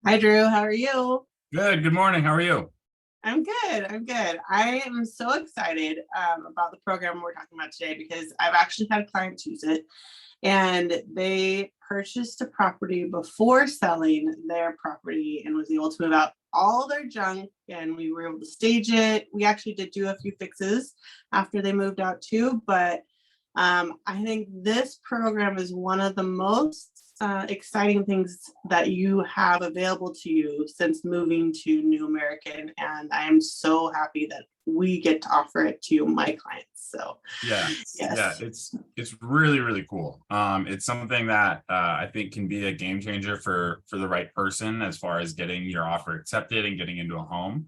Hi, Drew. How are you? Good. Good morning. How are you? I'm good. I'm good. I am so excited about the program we're talking about today because I've actually had clients use it and they purchased a property before selling their property and was able to move out all their junk, and we were able to stage it. We actually did do a few fixes after they moved out too, but I think this program is one of the most exciting things that you have available to you since moving to New American. And I am so happy that we get to offer it to my clients. So, Yeah, yeah, yes. it's really really cool. It's something that I think can be a game changer for the right person as far as getting your offer accepted and getting into a home.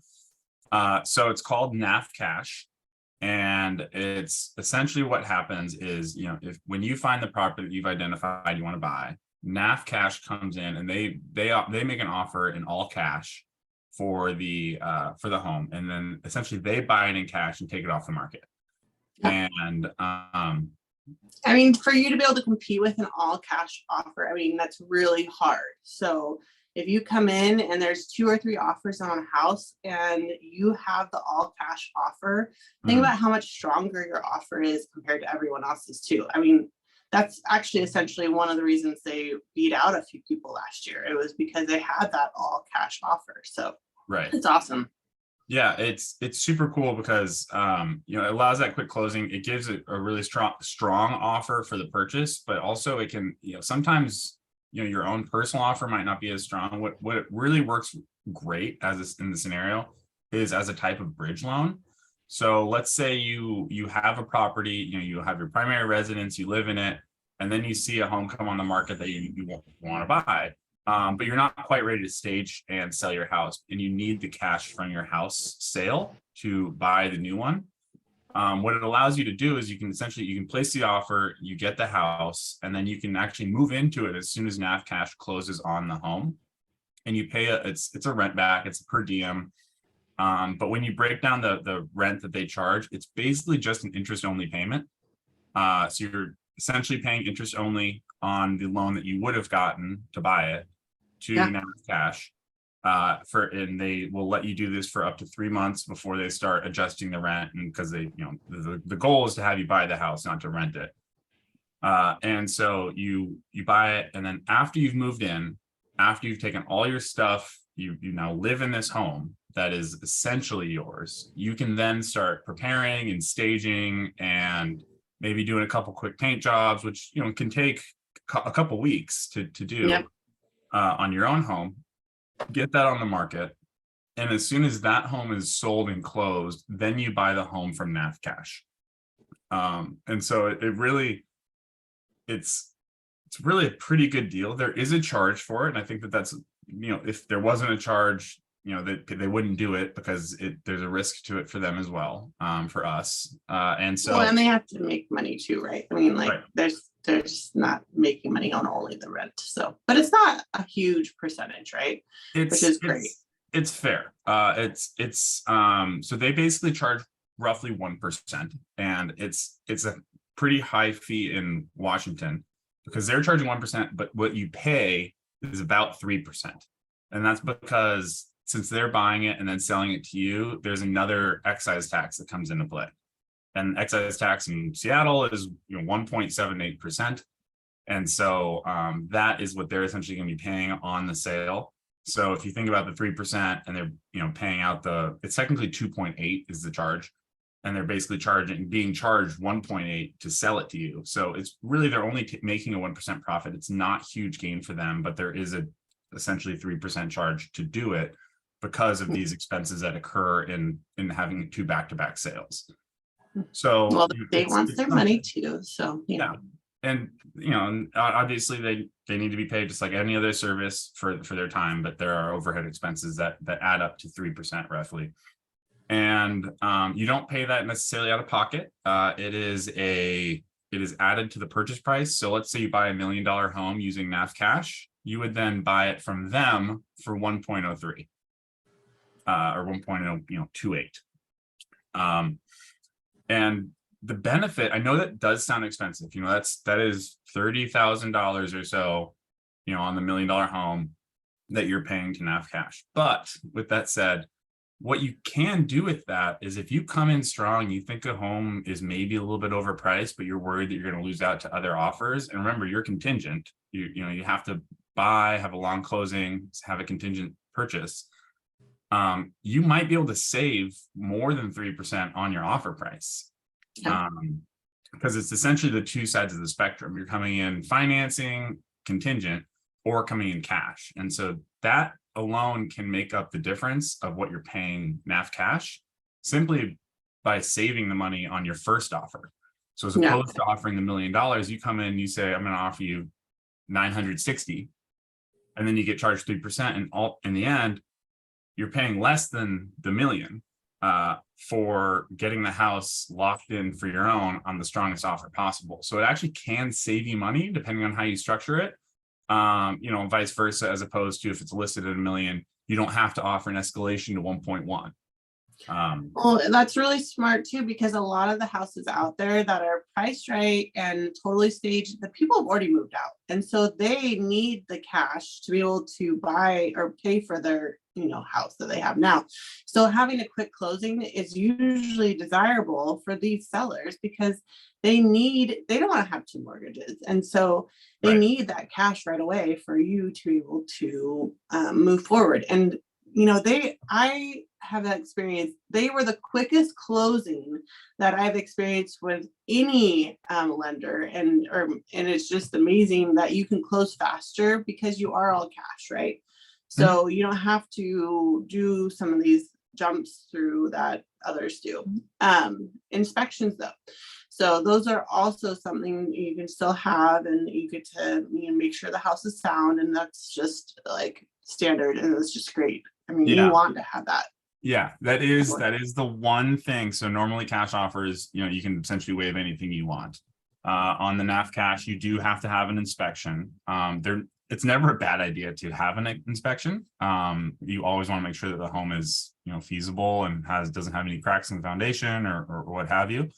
So it's called NAF Cash, and it's essentially what happens is if when you find the property that you've identified you want to buy, NAF Cash comes in and they make an offer in all cash for the home, and then essentially they buy it in cash and take it off the market. And I mean, for you to be able to compete with an all cash offer, I mean, that's really hard. So if you come in and there's two or three offers on a house and you have the all cash offer, think mhm, about how much stronger your offer is compared to everyone else's too. I mean, that's actually essentially one of the reasons they beat out a few people last year. It was because they had that all cash offer. So right. it's awesome. Yeah, it's super cool because it allows that quick closing. It gives a really strong offer for the purchase, but also it can, sometimes your own personal offer might not be as strong. What it really works great in the scenario is as a type of bridge loan. So let's say you have a property, you have your primary residence, you live in it, and then you see a home come on the market that you want to buy. But you're not quite ready to stage and sell your house, and you need the cash from your house sale to buy the new one. What it allows you to do is you can place the offer, you get the house, and then you can actually move into it as soon as NAV cash closes on the home, and you pay it's a rent back, it's a per diem. But when you break down the rent that they charge, it's basically just an interest only payment. So you're essentially paying interest only on the loan that you would have gotten to buy it to Yeah. NAV cash. And they will let you do this for up to 3 months before they start adjusting the rent, and because the goal is to have you buy the house, not to rent it. And so you buy it, and then after you've moved in, after you've taken all your stuff, you now live in this home that is essentially yours. You can then start preparing and staging and maybe doing a couple quick paint jobs, which can take a couple weeks to do Yep. on your own home. Get that on the market, and as soon as that home is sold and closed, then you buy the home from NAV Cash. And so it really it's really a pretty good deal. There is a charge for it, and I think that's if there wasn't a charge, they wouldn't do it because there's a risk to it for them as well, for us. And Well, so and they have to make money too, right? I mean, like right, there's not making money on only the rent. So, but it's not a huge percentage, right? Which it's is great. it's it's fair. It's so they basically charge roughly 1%, and it's a pretty high fee in Washington because they're charging 1%, but what you pay is about 3. And that's because since they're buying it and then selling it to you, there's another excise tax that comes into play. And excise tax in Seattle is 1.78%. And so that is what they're essentially going to be paying on the sale. So if you think about the 3%, and they're paying out it's technically 2.8 is the charge, and they're basically being charged 1.8 to sell it to you. So it's really they're only making a 1% profit. It's not huge gain for them, but there is a essentially 3% charge to do it because of these expenses that occur in having two back-to-back sales. So Well, the state wants it's their money something. too. So, Yeah. And obviously they need to be paid just like any other service for their time, but there are overhead expenses that add up to 3% roughly. And you don't pay that necessarily out of pocket. It is added to the purchase price. So let's say you buy $1 million home using NAV cash, you would then buy it from them for 1.03 or 1.028. And the benefit, I know that does sound expensive. That is $30,000 or so, on the $1 million home. that you're paying to NAV cash. But with that said, what you can do with that is if you come in strong, you think a home is maybe a little bit overpriced, but you're worried that you're going to lose out to other offers. And remember, you're contingent. You have to buy, have a long closing, have a contingent purchase. You might be able to save more than 3% on your offer price. Yeah. Because it's essentially the two sides of the spectrum. You're coming in financing, contingent, or coming in cash. And so that alone can make up the difference of what you're paying NAV cash simply by saving the money on your first offer. So as opposed to offering the $1 million, you come in, you say, I'm going to offer you 960, and then you get charged 3%. And all in the end, you're paying less than the $1 million for getting the house locked in for your own on the strongest offer possible. So it actually can save you money depending on how you structure it. Vice versa, as opposed to if it's listed at $1 million, you don't have to offer an escalation to 1.1. Well, that's really smart too, because a lot of the houses out there that are priced right and totally staged, the people have already moved out. And so they need the cash to be able to buy or pay for their, house that they have now. So having a quick closing is usually desirable for these sellers because they don't want to have two mortgages. And so they need that cash right away for you to be able to move forward. And I have that experience. They were the quickest closing that I've experienced with any lender, and it's just amazing that you can close faster because you are all cash, right? So you don't have to do some of these jumps through that others do. Inspections though. So those are also something you can still have, and you get to make sure the house is sound, and that's just like standard, and it's just great. I mean, you want to have that. Yeah, that is the one thing. So normally cash offers, you can essentially waive anything you want. On the NAV cash, you do have to have an inspection. It's never a bad idea to have an inspection. You always want to make sure that the home is, feasible and doesn't have any cracks in the foundation or what have you.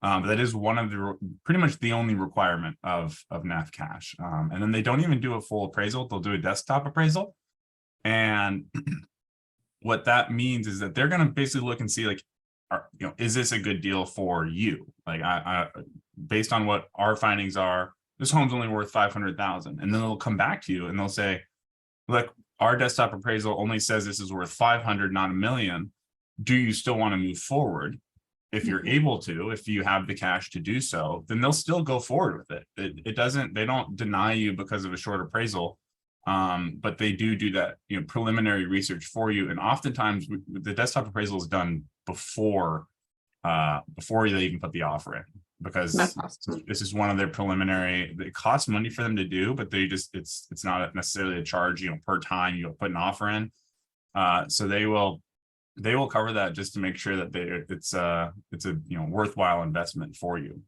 But that is one of pretty much the only requirement of NAV cash. And then they don't even do a full appraisal. They'll do a desktop appraisal. And what that means is that they're going to basically look and see, like, is this a good deal for you? Like, I based on what our findings are, this home's only worth 500,000. And then they'll come back to you and they'll say, look, our desktop appraisal only says this is worth 500, not $1 million. Do you still want to move forward? If you're able to, if you have the cash to do so, then they'll still go forward with it. They don't deny you because of a short appraisal. But they do that, preliminary research for you. And oftentimes the desktop appraisal is done before they even put the offer in, because awesome. This is one of their preliminary. It costs money for them to do, but it's not necessarily a charge, per time you put an offer in. So they will cover that just to make sure that it's a worthwhile investment for you.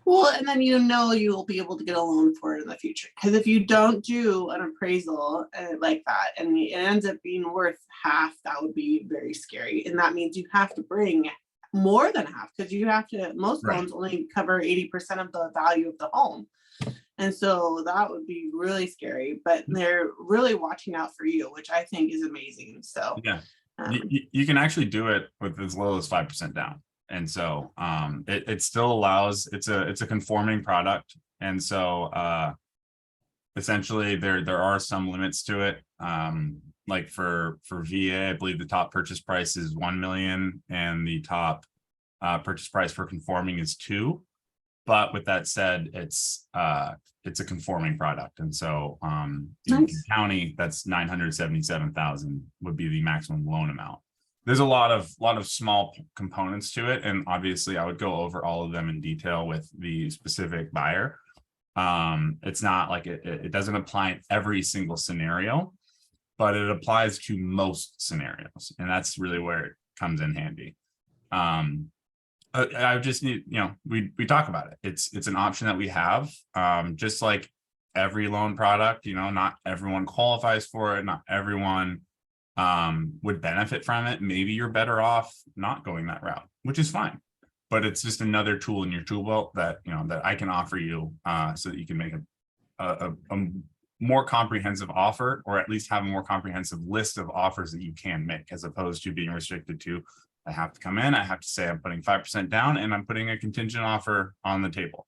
Well, and then you'll be able to get a loan for it in the future. Because if you don't do an appraisal like that, and it ends up being worth half, that would be very scary. And that means you have to bring more than half, because most loans only cover 80% of the value of the home. And so that would be really scary. But they're really watching out for you, which I think is amazing. So yeah, you can actually do it with as little as 5% down. And so it still allows, it's a conforming product. And so essentially there are some limits to it. Like for VA, I believe the top purchase price is 1 million and the top purchase price for conforming is 2. But with that said, it's a conforming product. And so in county, that's 977,000 would be the maximum loan amount. There's a lot of small components to it. And obviously I would go over all of them in detail with the specific buyer. It's not like it doesn't apply in every single scenario, but it applies to most scenarios. And that's really where it comes in handy. I just need, we talk about it. It's an option that we have, just like every loan product, not everyone qualifies for it. Not everyone would benefit from it. Maybe you're better off not going that route, which is fine. But it's just another tool in your tool belt that, that I can offer you so that you can make a more comprehensive offer, or at least have a more comprehensive list of offers that you can make, as opposed to being restricted to, I have to come in, I have to say I'm putting 5% down and I'm putting a contingent offer on the table.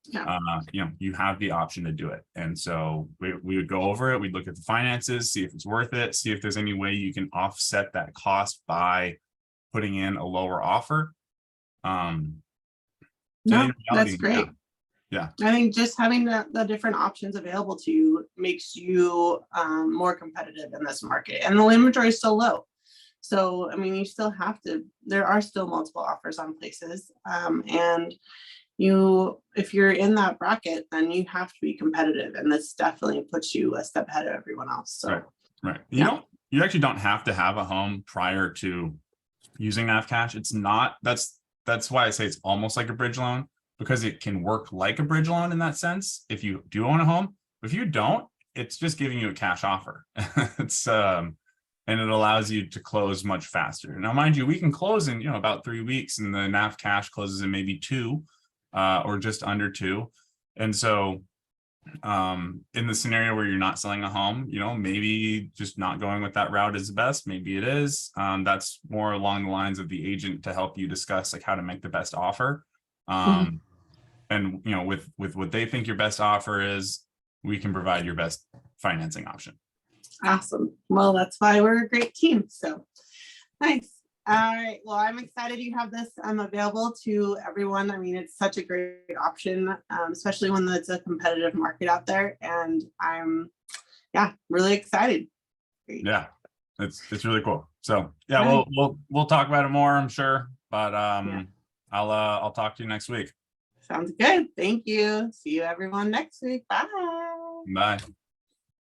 Yeah. You know, you have the option to do it. And so we would go over it. We'd look at the finances, see if it's worth it, see if there's any way you can offset that cost by putting in a lower offer. And No, in that's reality, great. yeah. I think just having the different options available to you makes you more competitive in this market, and the inventory is so low. So, I mean, you still have to, there are still multiple offers on places. And if you're in that bracket, then you have to be competitive. And this definitely puts you a step ahead of everyone else. So, right. Yeah. You actually don't have to have a home prior to using AvCash. It's not, that's why I say it's almost like a bridge loan, because it can work like a bridge loan in that sense if you do own a home. If you don't, it's just giving you a cash offer. It's and it allows you to close much faster. Now, mind you, we can close in, about 3 weeks, and the AvCash closes in maybe 2 or just under 2. And so in the scenario where you're not selling a home, maybe just not going with that route is the best. Maybe it is. That's more along the lines of the agent to help you discuss like how to make the best offer. And with what they think your best offer is, we can provide your best financing option. Awesome. Well, that's why we're a great team. So nice. All right. Well, I'm excited you have this available to everyone. I mean, it's such a great option, especially when it's a competitive market out there. And I'm, really excited. Great. Yeah, it's really cool. So yeah, we'll talk about it more, I'm sure. But I'll talk to you next week. Sounds good. Thank you. See you everyone next week. Bye. Bye.